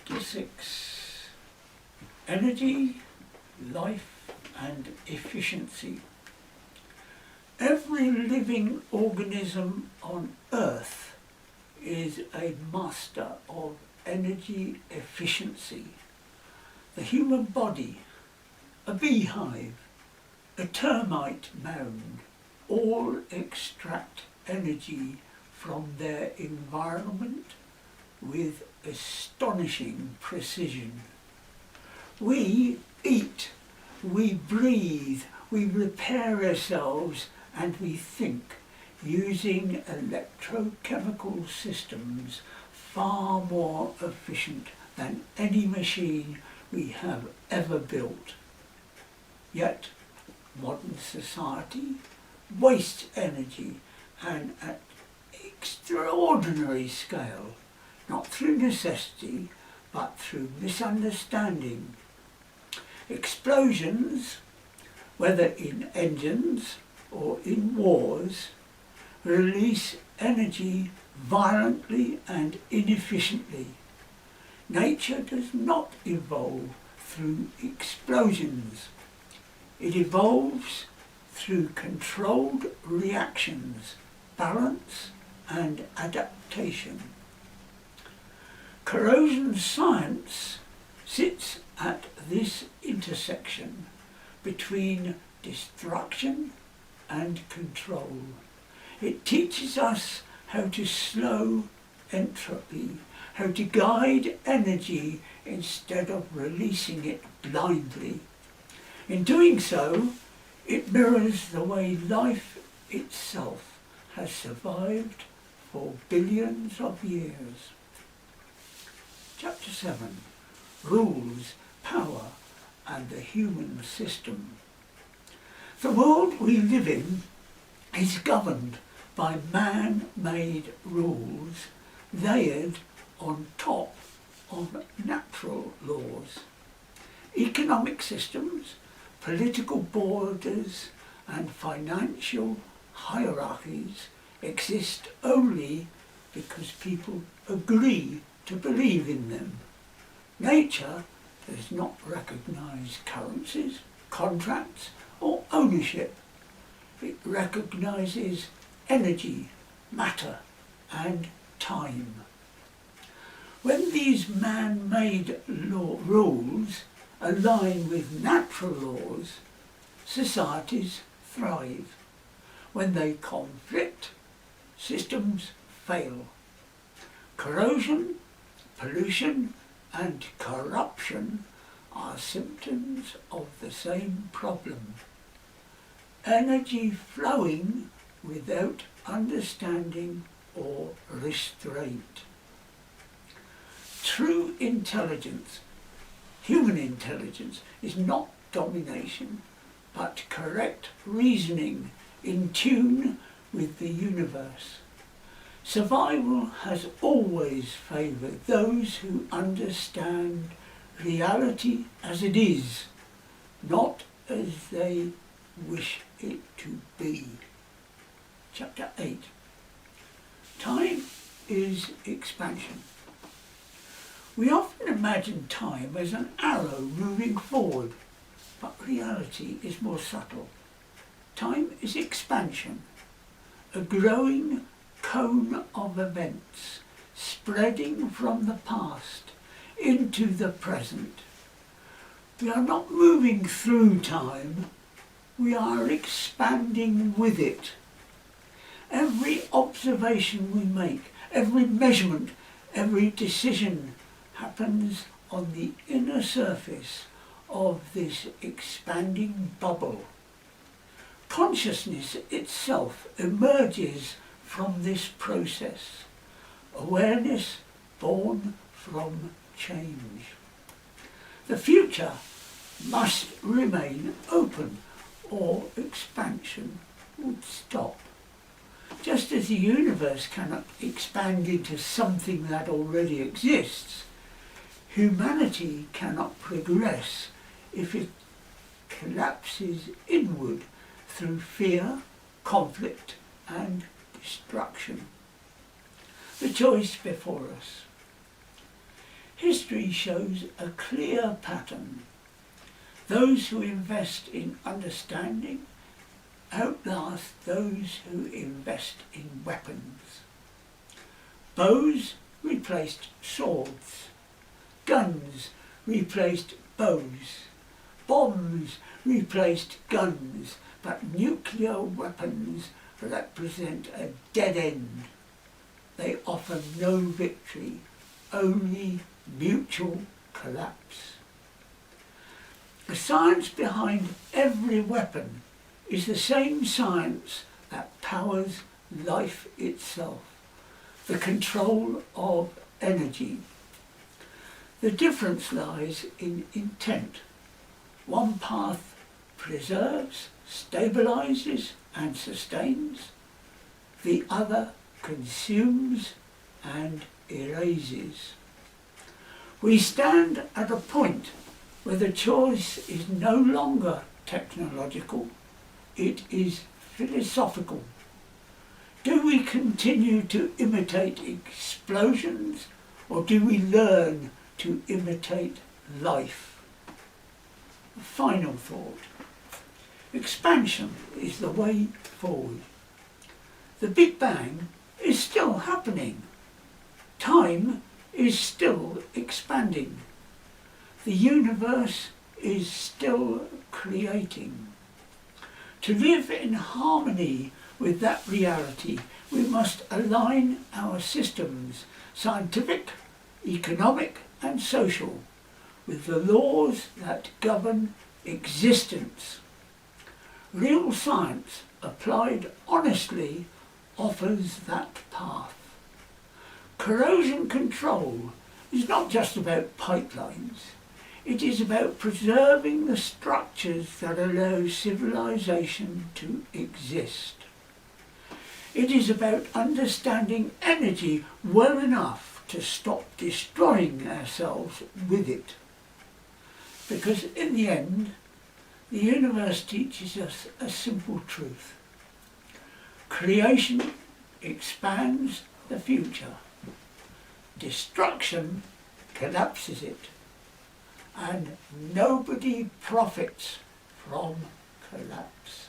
Chapter 6. Energy, Life and Efficiency. Every living organism on Earth is a master of energy efficiency. The human body, a beehive, a termite mound, all extract energy from their environment with astonishing precision. We eat, we breathe, we repair ourselves, and we think using electrochemical systems far more efficient than any machine we have ever built. Yet modern society wastes energy, and at extraordinary scale, not through necessity but through misunderstanding. Explosions, whether in engines or in wars, release energy violently and inefficiently. Nature does not evolve through explosions. It evolves through controlled reactions, balance and adaptation. Corrosion science sits at this intersection between destruction and control. It teaches us how to slow entropy, how to guide energy instead of releasing it blindly. In doing so, it mirrors the way life itself has survived for billions of years. Chapter 7. Rules, Power and the Human System. The world we live in is governed by man-made rules layered on top of natural laws. Economic systems, political borders and financial hierarchies exist only because people agree to believe in them. Nature does not recognize currencies, contracts or ownership. It recognizes energy, matter and time. When these man-made rules align with natural laws, societies thrive. When they conflict, systems fail. Corrosion, pollution and corruption are symptoms of the same problem. Energy flowing without understanding or restraint. True intelligence, human intelligence, is not domination, but correct reasoning in tune with the universe. Survival has always favoured those who understand reality as it is, not as they wish it to be. Chapter 8. Time is expansion. We often imagine time as an arrow moving forward, but reality is more subtle. Time is expansion, a growing cone of events spreading from the past into the present. We are not moving through time, we are expanding with it. Every observation we make, every measurement, every decision happens on the inner surface of this expanding bubble. Consciousness itself emerges from this process, awareness born from change. The future must remain open or expansion would stop. Just as the universe cannot expand into something that already exists, humanity cannot progress if it collapses inward through fear, conflict and destruction. The choice before us. history shows a clear pattern. Those who invest in understanding outlast those who invest in weapons. Bows replaced swords. Guns replaced bows. Bombs replaced guns, but nuclear weapons represent a dead end. They offer no victory, only mutual collapse. The science behind every weapon is the same science that powers life itself, the control of energy. The difference lies in intent. One path preserves, stabilizes and sustains. The other consumes and erases. We stand at a point where the choice is no longer technological, it is philosophical. Do we continue to imitate explosions, or do we learn to imitate life? A final thought. Expansion is the way forward. The Big Bang is still happening. Time is still expanding. The universe is still creating. To live in harmony with that reality, we must align our systems, scientific, economic and social, with the laws that govern existence. Real science, applied honestly, offers that path. Corrosion control is not just about pipelines. It is about preserving the structures that allow civilization to exist. It is about understanding energy well enough to stop destroying ourselves with it. Because in the end, the universe teaches us a simple truth. Creation expands the future. Destruction collapses it. And nobody profits from collapse.